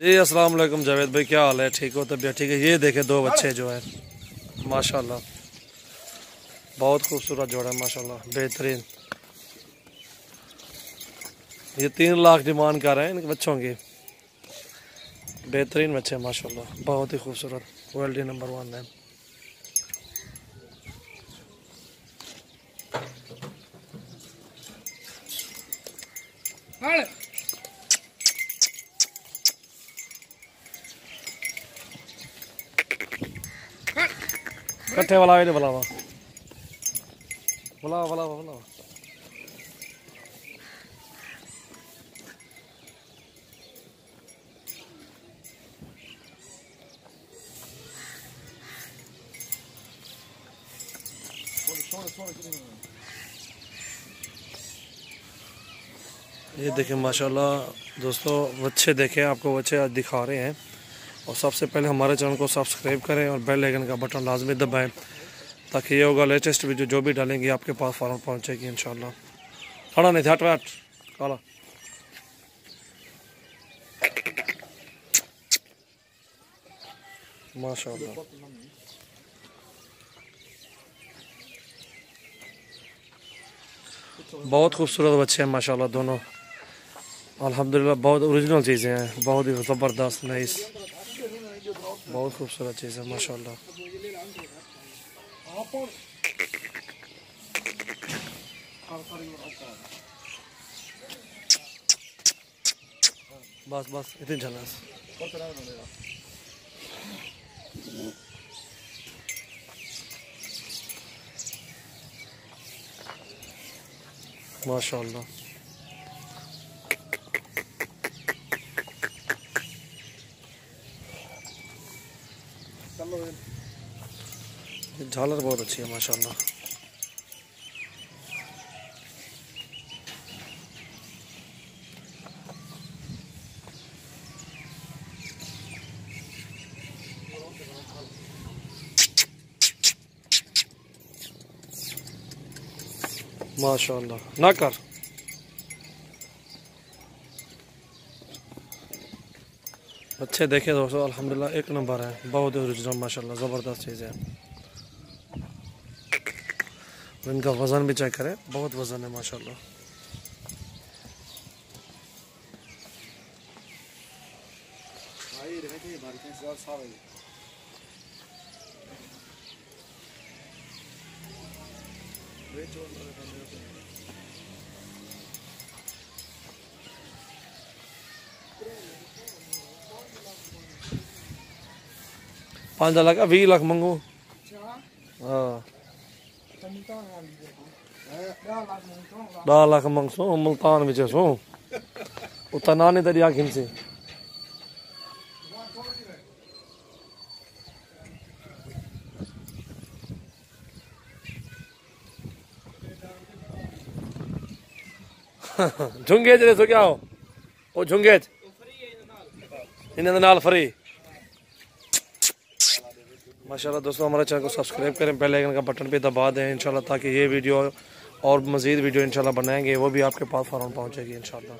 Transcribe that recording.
जी अस्सलाम वालेकुम जावेद भाई, क्या हाल है? ठीक हो? तबीयत ठीक है? ये देखे दो बच्चे जो है माशाल्लाह, बहुत खूबसूरत जोड़ा है माशाल्लाह, बेहतरीन। ये 3 लाख डिमांड कर रहे हैं इन बच्चों की। बेहतरीन बच्चे माशाल्लाह, बहुत ही खूबसूरत, क्वालिटी नंबर 1 है। कट्ठे वाला है, बुलावा बुलावा बुलावा बुलावा। ये देखें माशाल्लाह दोस्तों, बच्चे देखें, आपको बच्चे आज दिखा रहे हैं। और सबसे पहले हमारे चैनल को सब्सक्राइब करें और बेल आइकन का बटन लाजमी दबाएं, ताकि ये होगा लेटेस्ट वीडियो जो भी डालेंगे आपके पास फ़ौरन पहुंचेगी इंशाल्लाह। खड़ा नहीं था हट काला। माशाल्लाह बहुत खूबसूरत बच्चे हैं माशाल्लाह दोनों, अल्हम्दुलिल्लाह बहुत ओरिजिनल चीज़ें हैं, बहुत ही ज़बरदस्त नाइस, बहुत खूबसूरत चीज़ है माशाल्लाह। बस बस इतनी झलस माशाल्लाह। झालर बहुत अच्छी है माशाल्लाह। माशाल्लाह ना कर। अच्छे देखे दोस्तों, अल्हम्दुलिल्लाह एक नंबर है, बहुत ही ओरिजिनल माशाल्लाह, ज़बरदस्त चीज़ है। इनका वज़न भी चेक करें, बहुत वज़न है माशाल्लाह। पाँच लाख 20 लाख मंगू। हाँ 10 लाख मंगसो मुल्तान में सो उतना नहीं तेरी आखिर से। झुंगे जरे सो क्या हो वो झुंगे इन्हें नाल फ्री। माशाल्लाह दोस्तों, हमारे चैनल को सब्सक्राइब करें, बेल आइकन का बटन पे दबा दें इंशाल्लाह, ताकि ये वीडियो और मज़ीद वीडियो इंशाल्लाह बनाएंगे वो भी आपके पास फ़ौरन पहुंचेगी इंशाल्लाह।